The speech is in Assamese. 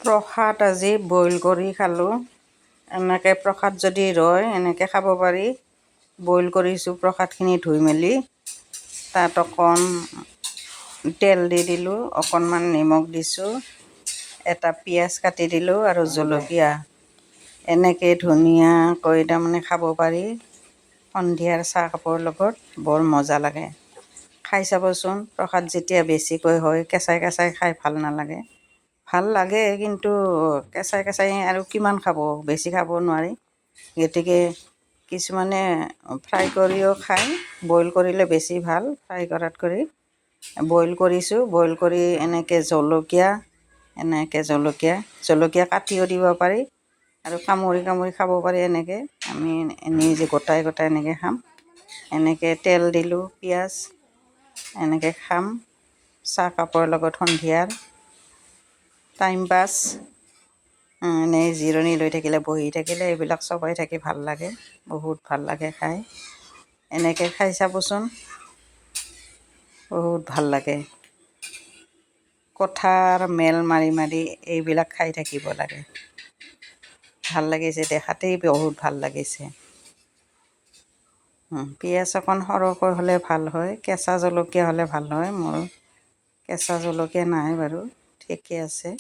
প্ৰসাদ আজি বইল কৰি খালোঁ। এনেকৈ প্ৰসাদ যদি ৰয় এনেকৈ খাব পাৰি। বইল কৰিছোঁ প্ৰসাদখিনি ধুই মেলি, তাত অকণ তেল দি দিলোঁ, অকণমান নিমখ দিছোঁ, এটা পিঁয়াজ কাটি দিলোঁ আৰু জলকীয়া। এনেকৈ ধুনীয়াকৈ তাৰমানে খাব পাৰি। সন্ধিয়াৰ চাহকাপৰ লগত বৰ মজা লাগে। খাই চাবচোন। প্ৰসাদ যেতিয়া বেছিকৈ হয় কেঁচাই কেঁচাই খাই ভাল নালাগে। ভাল লাগে কিন্তু কেঁচাই কেঁচাই আৰু কিমান খাব, বেছি খাব নোৱাৰি। গতিকে কিছুমানে ফ্ৰাই কৰিও খায়, বইল কৰিলে বেছি ভাল ফ্ৰাই কৰাত কৰি। বইল কৰিছোঁ, বইল কৰি এনেকৈ জলকীয়া কাটিও দিব পাৰি আৰু কামুৰি কামুৰি খাব পাৰি। এনেকৈ আমি নিজে গোটাই গোটাই এনেকৈ খাম। এনেকৈ তেল দিলোঁ, পিঁয়াজ, এনেকৈ খাম চাহকাপৰ লগত সন্ধিয়াৰ টাইম পাছ। এনেই জিৰণি লৈ থাকিলে, বহি থাকিলে এইবিলাক চবাই থাকি ভাল লাগে, বহুত ভাল লাগে খাই। এনেকৈ খাই চাবচোন, বহুত ভাল লাগে। কথাৰ মেল মাৰি মাৰি এইবিলাক খাই থাকিব লাগে। ভাল লাগিছে, দেখাতেই বহুত ভাল লাগিছে। পিঁয়াজ অকণ সৰহকৈ হ'লে ভাল হয়, কেঁচা জলকীয়া হ'লে ভাল হয়। মোৰ কেঁচা জলকীয়া নাই বাৰু, ঠিকে আছে।